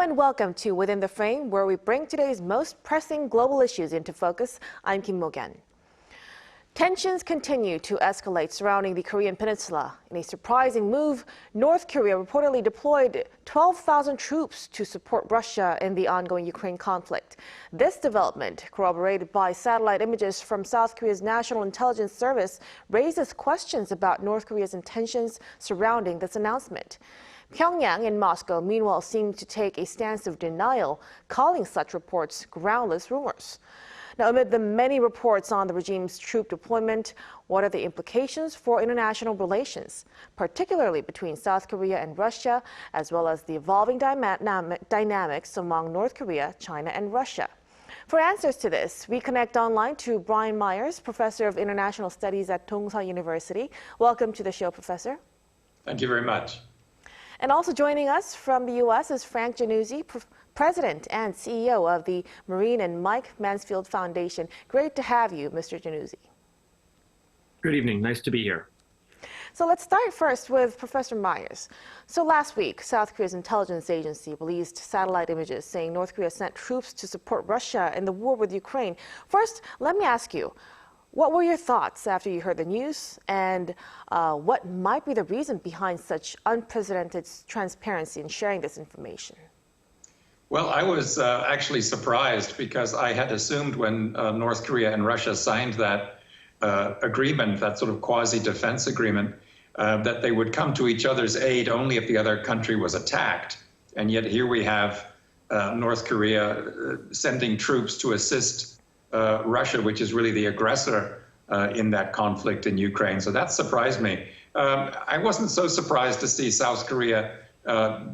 and welcome to Within the Frame, where we bring today's most pressing global issues into focus. I'm Kim Mok-yeon. Tensions continue to escalate surrounding the Korean Peninsula. In a surprising move, North Korea reportedly deployed 12,000 troops to support Russia in the ongoing Ukraine conflict. This development, corroborated by satellite images from South Korea's National Intelligence Service, raises questions about North Korea's intentions surrounding this announcement. Pyeongyang and Moscow, meanwhile, seem to take a stance of denial, calling such reports groundless rumors. Now, amid the many reports on the regime's troop deployment, what are the implications for international relations, particularly between South Korea and Russia, as well as the evolving dynamics among North Korea, China, and Russia? For answers to this, we connect online to Brian Myers, Professor of International Studies at Dongsa University. Welcome to the show, Professor. Thank you very much. And also joining us from the U.S. is Frank Januzzi, President and CEO of the Marine and Mike Mansfield Foundation. Great to have you, Mr. Januzzi. Good evening. Nice to be here. So let's start first with Professor Myers. So last week, South Korea's intelligence agency released satellite images saying North Korea sent troops to support Russia in the war with Ukraine. First, let me ask you, what were your thoughts after you heard the news, and what might be the reason behind such unprecedented transparency in sharing this information? Well, I was actually surprised because I had assumed when North Korea and Russia signed that agreement, that sort of quasi-defense agreement, that they would come to each other's aid only if the other country was attacked. And yet here we have North Korea sending troops to assist Russia, which is really the aggressor in that conflict in Ukraine. So that surprised me. I wasn't so surprised to see South Korea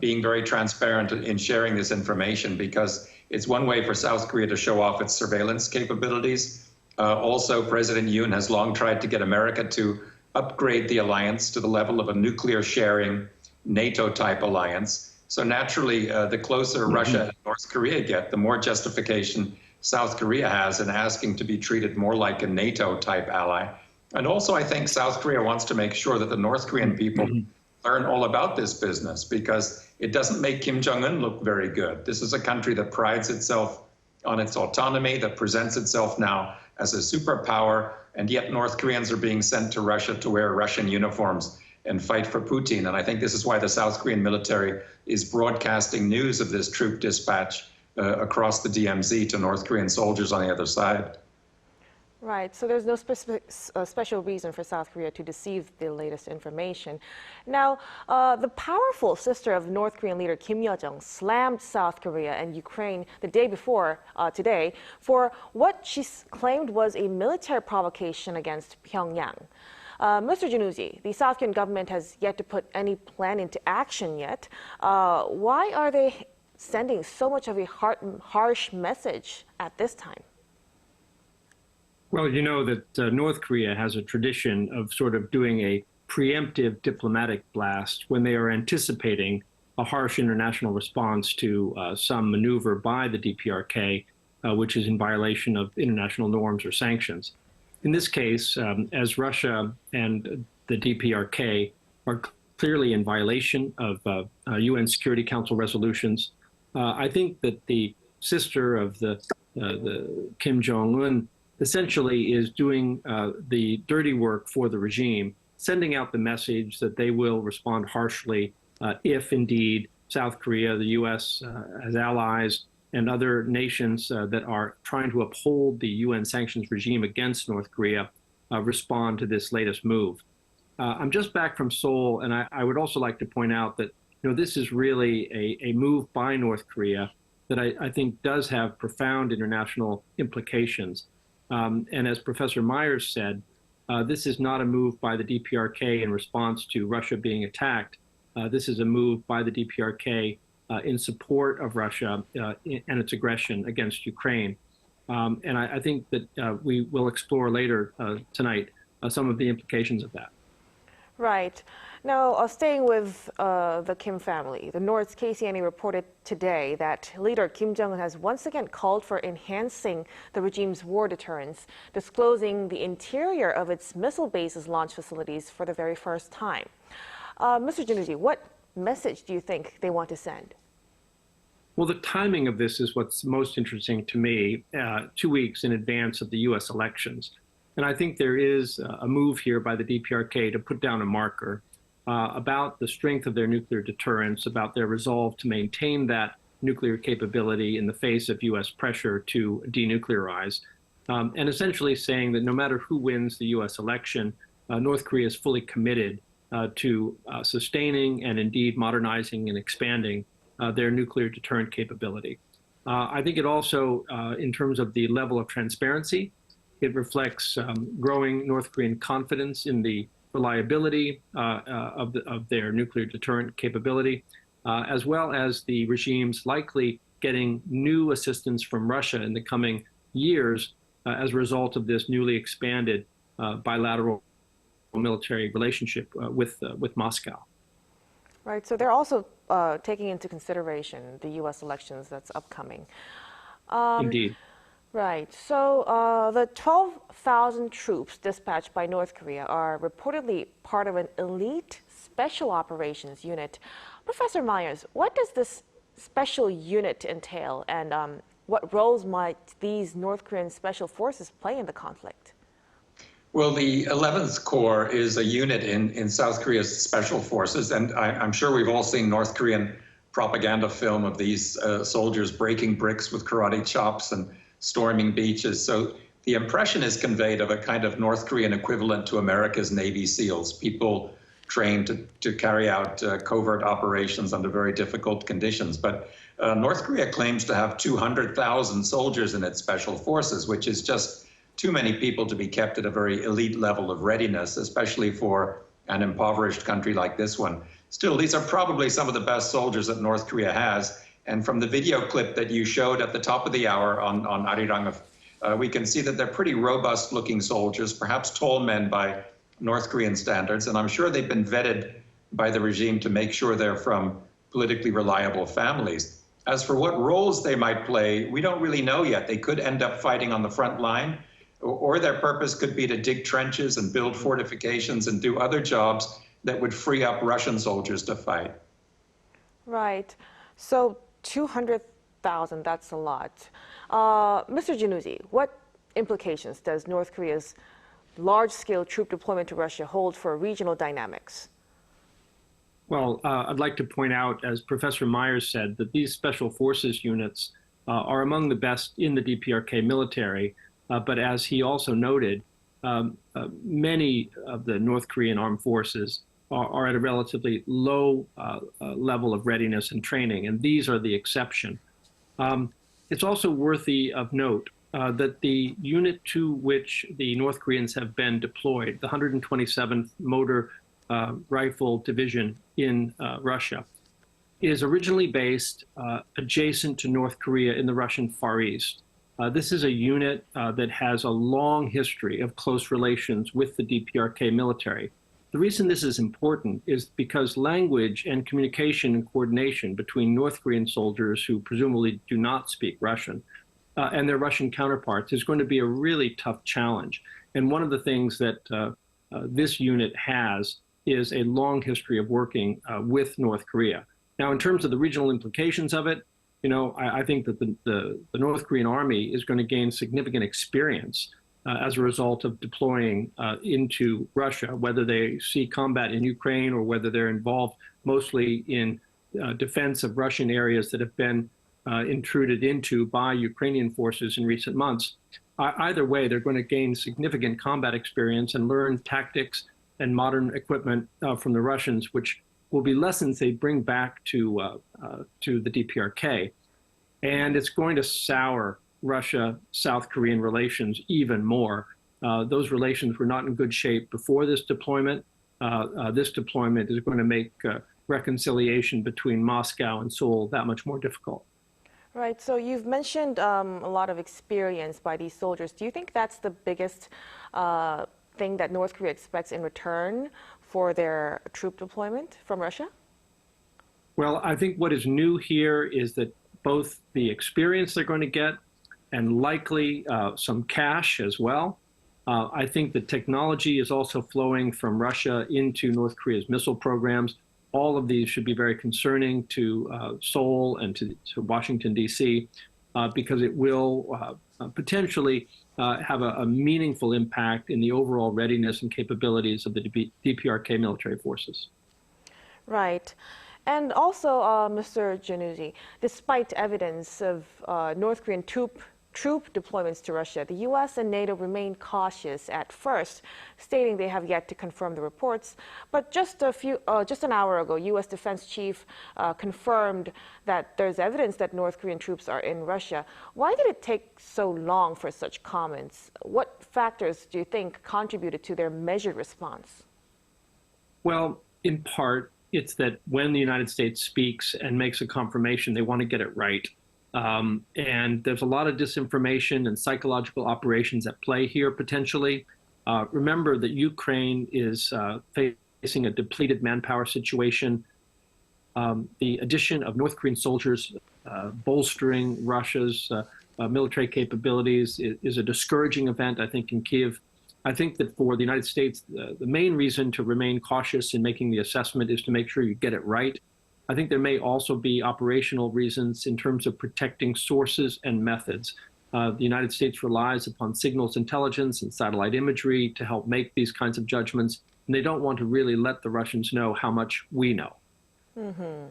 being very transparent in sharing this information, because it's one way for South Korea to show off its surveillance capabilities. Also, President Yoon has long tried to get America to upgrade the alliance to the level of a nuclear sharing NATO-type alliance. So naturally, the closer Russia and North Korea get, the more justification South Korea has in asking to be treated more like a NATO-type ally. And also, I think South Korea wants to make sure that the North Korean people learn all about this business, because it doesn't make Kim Jong-un look very good. This is a country that prides itself on its autonomy, that presents itself now as a superpower, and yet North Koreans are being sent to Russia to wear Russian uniforms and fight for Putin. And I think this is why the South Korean military is broadcasting news of this troop dispatch across the DMZ to North Korean soldiers on the other side. Right, so there's no special reason for South Korea to deceive the latest information. Now, the powerful sister of North Korean leader Kim Yo-jong slammed South Korea and Ukraine the day before today for what she claimed was a military provocation against Pyongyang. Mr. Januzzi, the South Korean government has yet to put any plan into action yet. Why are they sending so much of a harsh message at this time? Well, you know that North Korea has a tradition of sort of doing a preemptive diplomatic blast when they are anticipating a harsh international response to some maneuver by the DPRK, which is in violation of international norms or sanctions. In this case, as Russia and the DPRK are clearly in violation of UN Security Council resolutions, I think that the sister of the Kim Jong-un essentially is doing the dirty work for the regime, sending out the message that they will respond harshly if indeed South Korea, the U.S. as allies, and other nations that are trying to uphold the UN sanctions regime against North Korea respond to this latest move. I'm just back from Seoul, and I would also like to point out that this is really a move by North Korea that I think does have profound international implications. And as Professor Myers said, this is not a move by the DPRK in response to Russia being attacked. This is a move by the DPRK in support of Russia and its aggression against Ukraine. And I think that we will explore later tonight some of the implications of that. Right. Now, staying with the Kim family, the North's KCNA reported today that leader Kim Jong-un has once again called for enhancing the regime's war deterrence, disclosing the interior of its missile bases launch facilities for the very first time. Mr. Januzzi, what message do you think they want to send? Well, the timing of this is what's most interesting to me, 2 weeks in advance of the U.S. elections. And I think there is a move here by the DPRK to put down a marker about the strength of their nuclear deterrence, about their resolve to maintain that nuclear capability in the face of U.S. pressure to denuclearize, and essentially saying that no matter who wins the U.S. election, North Korea is fully committed to sustaining and indeed modernizing and expanding their nuclear deterrent capability. I think it also, in terms of the level of transparency, it reflects growing North Korean confidence in the reliability of their nuclear deterrent capability, as well as the regime's likely getting new assistance from Russia in the coming years as a result of this newly expanded bilateral military relationship with Moscow. Right, so they're also taking into consideration the U.S. elections that's upcoming. Indeed. Right, so the 12,000 troops dispatched by North Korea are reportedly part of an elite special operations unit. Professor Myers, what does this special unit entail, and what roles might these North Korean special forces play in the conflict? Well, the 11th Corps is a unit in South Korea's special forces, and I'm sure we've all seen North Korean propaganda film of these soldiers breaking bricks with karate chops and storming beaches. So the impression is conveyed of a kind of North Korean equivalent to America's Navy SEALs, people trained to carry out covert operations under very difficult conditions. But North Korea claims to have 200,000 soldiers in its special forces, which is just too many people to be kept at a very elite level of readiness, especially for an impoverished country like this one. Still, these are probably some of the best soldiers that North Korea has. And from the video clip that you showed at the top of the hour on Arirang, we can see that they're pretty robust-looking soldiers, perhaps tall men by North Korean standards. And I'm sure they've been vetted by the regime to make sure they're from politically reliable families. As for what roles they might play, we don't really know yet. They could end up fighting on the front line, or their purpose could be to dig trenches and build fortifications and do other jobs that would free up Russian soldiers to fight. Right. So 200,000, that's a lot. Mr. Januzzi, what implications does North Korea's large-scale troop deployment to Russia hold for regional dynamics? Well, I'd like to point out, as Professor Myers said, that these special forces units are among the best in the DPRK military. But as he also noted, many of the North Korean armed forces are at a relatively low level of readiness and training, and these are the exception. It's also worthy of note that the unit to which the North Koreans have been deployed, the 127th Motor Rifle Division in Russia, is originally based adjacent to North Korea in the Russian Far East. This is a unit that has a long history of close relations with the DPRK military. The reason this is important is because language and communication and coordination between North Korean soldiers who presumably do not speak Russian and their Russian counterparts is going to be a really tough challenge. And one of the things that this unit has is a long history of working with North Korea. Now, in terms of the regional implications of it, you know, I think that the North Korean army is going to gain significant experience as a result of deploying into Russia, whether they see combat in Ukraine or whether they're involved mostly in defense of Russian areas that have been intruded into by Ukrainian forces in recent months. Either way, they're going to gain significant combat experience and learn tactics and modern equipment from the Russians, which will be lessons they bring back to the DPRK. And it's going to sour Russia-South Korean relations even more. Those relations were not in good shape before this deployment. This deployment is going to make reconciliation between Moscow and Seoul that much more difficult. Right, so you've mentioned a lot of experience by these soldiers. Do you think that's the biggest thing that North Korea expects in return for their troop deployment from Russia? Well, I think what is new here is that both the experience they're going to get and likely some cash as well. I think the technology is also flowing from Russia into North Korea's missile programs. all of these should be very concerning to Seoul and to Washington, D.C., because it will potentially have a meaningful impact in the overall readiness and capabilities of the DPRK military forces. Right. And also, Mr. Januzzi, despite evidence of North Korean troop deployments to Russia, the U.S. and NATO remain cautious at first, stating they have yet to confirm the reports. But just an hour ago, U.S. Defense Chief confirmed that there's evidence that North Korean troops are in Russia. Why did it take so long for such comments? What factors do you think contributed to their measured response? Well, in part, it's that when the United States speaks and makes a confirmation, they want to get it right. And there's a lot of disinformation and psychological operations at play here, potentially. Remember that Ukraine is facing a depleted manpower situation. The addition of North Korean soldiers bolstering Russia's military capabilities is a discouraging event, I think, in Kyiv. I think that for the United States, the main reason to remain cautious in making the assessment is to make sure you get it right. I think there may also be operational reasons in terms of protecting sources and methods. The United States relies upon signals intelligence and satellite imagery to help make these kinds of judgments, and they don't want to really let the Russians know how much we know. Mm-hmm.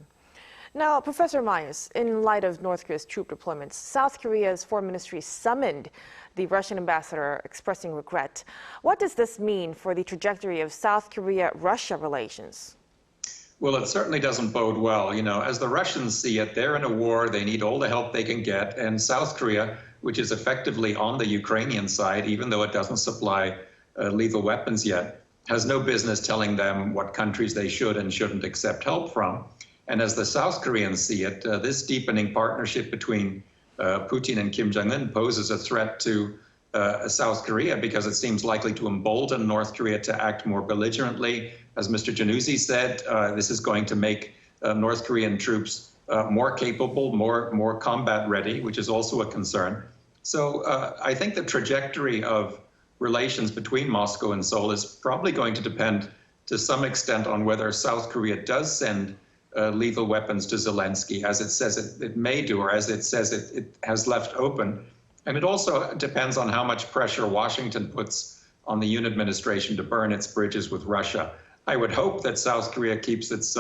Now, Professor Myers, in light of North Korea's troop deployments, South Korea's foreign ministry summoned the Russian ambassador expressing regret. What does this mean for the trajectory of South Korea-Russia relations? Well, it certainly doesn't bode well. You know, as the Russians see it, they're in a war. They need all the help they can get. And South Korea, which is effectively on the Ukrainian side, even though it doesn't supply lethal weapons yet, has no business telling them what countries they should and shouldn't accept help from. And as the South Koreans see it, this deepening partnership between Putin and Kim Jong-un poses a threat to South Korea because it seems likely to embolden North Korea to act more belligerently. As Mr. Januzzi said, this is going to make North Korean troops more capable, more combat ready, which is also a concern. So I think the trajectory of relations between Moscow and Seoul is probably going to depend to some extent on whether South Korea does send lethal weapons to Zelensky, as it says it may do, or as it says it has left open. And it also depends on how much pressure Washington puts on the Yoon administration to burn its bridges with Russia. I would hope that South Korea keeps its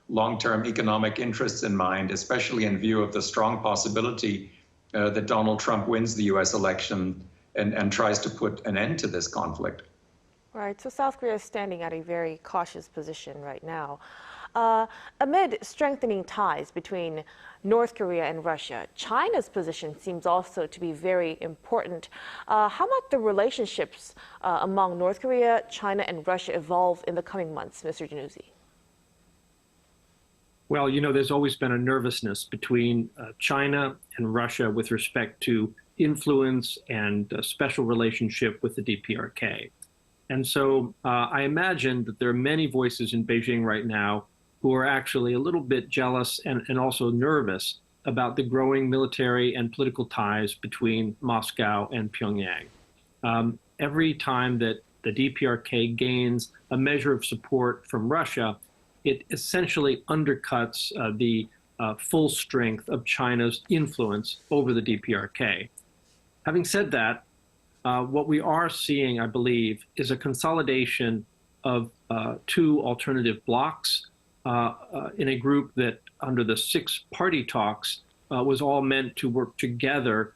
long-term economic interests in mind, especially in view of the strong possibility that Donald Trump wins the U.S. election and tries to put an end to this conflict. Right, so South Korea is standing at a very cautious position right now. Amid strengthening ties between North Korea and Russia, China's position seems also to be very important. How might the relationships among North Korea, China, and Russia evolve in the coming months, Mr. Januzzi? Well, you know, there's always been a nervousness between China and Russia with respect to influence and a special relationship with the DPRK. And so I imagine that there are many voices in Beijing right now who are actually a little bit jealous and also nervous about the growing military and political ties between Moscow and Pyongyang. Every time that the DPRK gains a measure of support from Russia, it essentially undercuts the full strength of China's influence over the DPRK. Having said that, what we are seeing, I believe, is a consolidation of two alternative blocs in a group that, under the six-party talks, was all meant to work together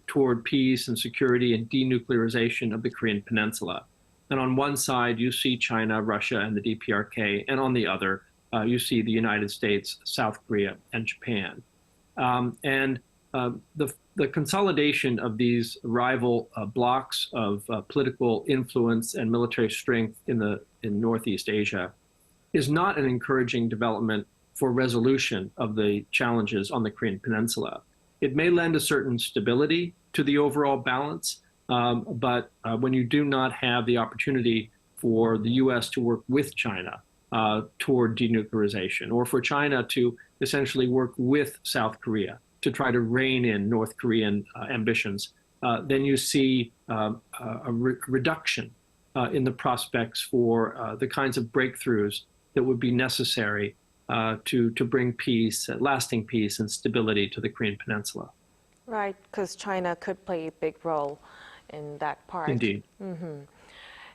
toward peace and security and denuclearization of the Korean Peninsula. And on one side, you see China, Russia, and the DPRK, and on the other, you see the United States, South Korea, and Japan. The consolidation of these rival blocs of political influence and military strength in Northeast Asia is not an encouraging development for resolution of the challenges on the Korean Peninsula. It may lend a certain stability to the overall balance, but when you do not have the opportunity for the U.S. to work with China toward denuclearization, or for China to essentially work with South Korea to try to rein in North Korean ambitions, then you see a reduction in the prospects for the kinds of breakthroughs that would be necessary to bring peace, lasting peace and stability to the Korean Peninsula. Right, because China could play a big role in that part. Indeed.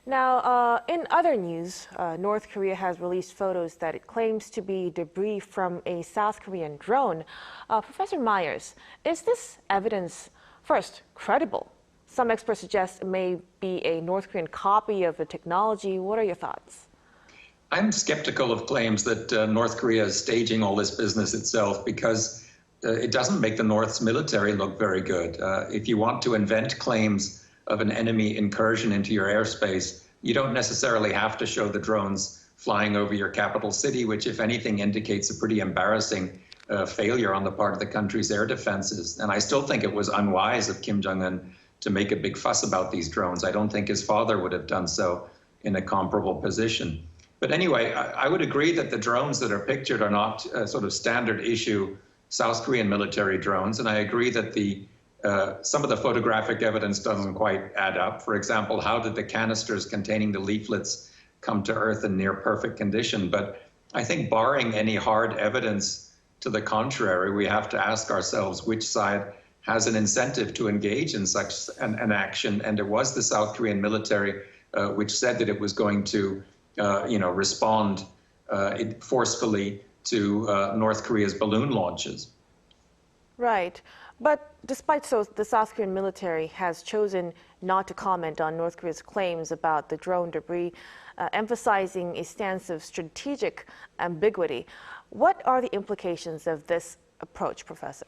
Now, in other news, North Korea has released photos that it claims to be debris from a South Korean drone. Professor Myers, is this evidence, first, credible? Some experts suggest it may be a North Korean copy of the technology. What are your thoughts? I'm skeptical of claims that North Korea is staging all this business itself because it doesn't make the North's military look very good. If you want to invent claims of an enemy incursion into your airspace, you don't necessarily have to show the drones flying over your capital city, which, if anything, indicates a pretty embarrassing failure on the part of the country's air defenses. And I still think it was unwise of Kim Jong-un to make a big fuss about these drones. I don't think his father would have done so in a comparable position. But anyway, I would agree that the drones that are pictured are not sort of standard issue South Korean military drones. And I agree that some of the photographic evidence doesn't quite add up. For example, how did the canisters containing the leaflets come to Earth in near perfect condition? But I think barring any hard evidence to the contrary, we have to ask ourselves which side has an incentive to engage in such an action. And it was the South Korean military which said that it was going to respond forcefully to North Korea's balloon launches. Right. But despite so, the South Korean military has chosen not to comment on North Korea's claims about the drone debris, emphasizing a stance of strategic ambiguity. What are the implications of this approach, Professor?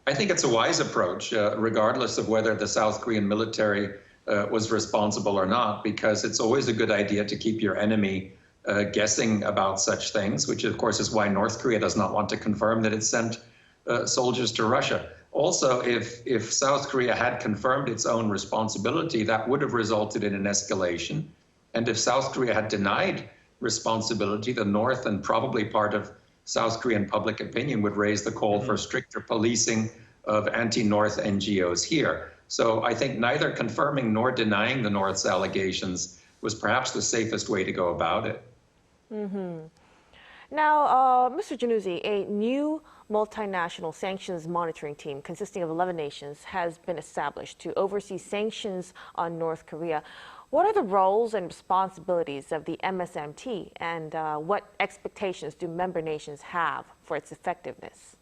I think it's a wise approach, regardless of whether the South Korean military was responsible or not, because it's always a good idea to keep your enemy guessing about such things, which of course is why North Korea does not want to confirm that it sent soldiers to Russia. Also, if South Korea had confirmed its own responsibility, that would have resulted in an escalation. And if South Korea had denied responsibility, the North and probably part of South Korean public opinion would raise the call for stricter policing of anti-North NGOs here. So I think neither confirming nor denying the North's allegations was perhaps the safest way to go about it. Now, Mr. Januzzi, a new multinational sanctions monitoring team consisting of 11 nations has been established to oversee sanctions on North Korea. What are the roles and responsibilities of the MSMT, and what expectations do member nations have for its effectiveness?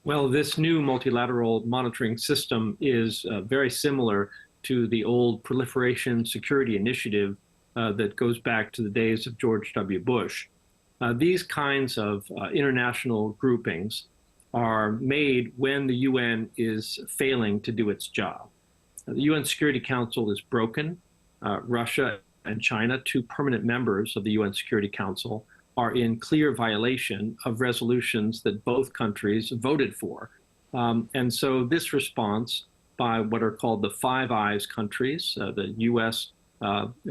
Well, this new multilateral monitoring system is very similar to the old Proliferation Security Initiative that goes back to the days of George W. Bush. These kinds of international groupings are made when the UN is failing to do its job. The UN Security Council is broken. Russia and China, two permanent members of the UN Security Council, are in clear violation of resolutions that both countries voted for. And so this response by what are called the Five Eyes countries, the US,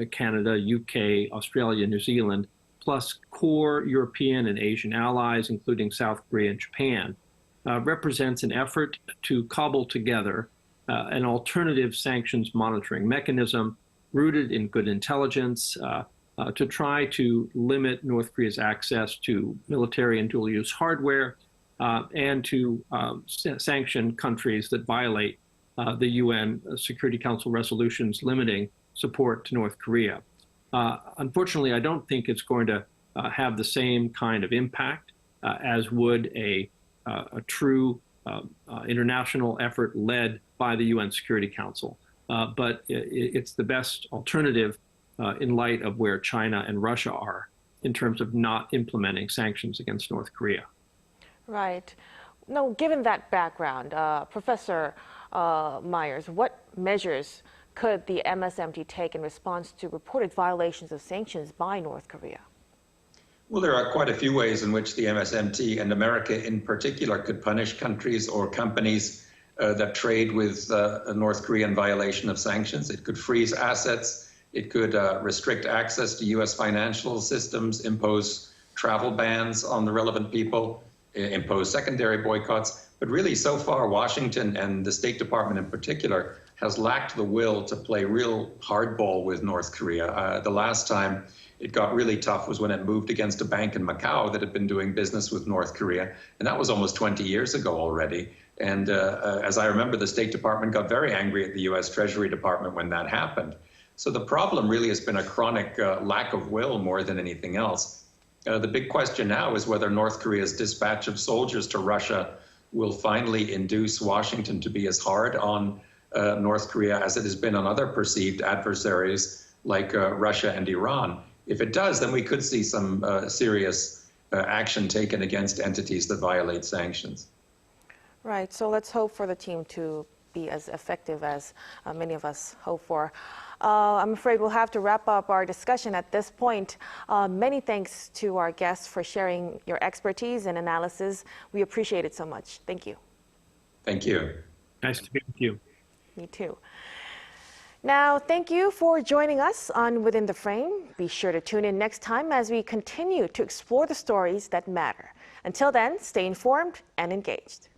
Canada, UK, Australia, New Zealand, plus core European and Asian allies, including South Korea and Japan, represents an effort to cobble together an alternative sanctions monitoring mechanism rooted in good intelligence to try to limit North Korea's access to military and dual-use hardware and to sanction countries that violate the UN Security Council resolutions limiting support to North Korea. Unfortunately, I don't think it's going to have the same kind of impact as would a true international effort led by the UN Security Council. But it's the best alternative in light of where China and Russia are in terms of not implementing sanctions against North Korea. Right. Now, given that background, Professor Myers, what measures could the MSMT take in response to reported violations of sanctions by North Korea? Well, there are quite a few ways in which the MSMT and America in particular could punish countries or companies that trade with a North Korean violation of sanctions. It could freeze assets. It could restrict access to U.S. financial systems, impose travel bans on the relevant people, impose secondary boycotts. But really, so far, Washington and the State Department in particular has lacked the will to play real hardball with North Korea. The last time it got really tough was when it moved against a bank in Macau that had been doing business with North Korea. And that was almost 20 years ago already. And as I remember, the State Department got very angry at the U.S. Treasury Department when that happened. So the problem really has been a chronic lack of will more than anything else. The big question now is whether North Korea's dispatch of soldiers to Russia will finally induce Washington to be as hard on North Korea as it has been on other perceived adversaries like Russia and Iran. If it does, then we could see some serious action taken against entities that violate sanctions. Right, so let's hope for the team to be as effective as many of us hope for. I'm afraid we'll have to wrap up our discussion at this point. Many thanks to our guests for sharing your expertise and analysis. We appreciate it so much. Thank you. Thank you. Nice to be with you. Me too. Now, thank you for joining us on Within the Frame. Be sure to tune in next time as we continue to explore the stories that matter. Until then, stay informed and engaged.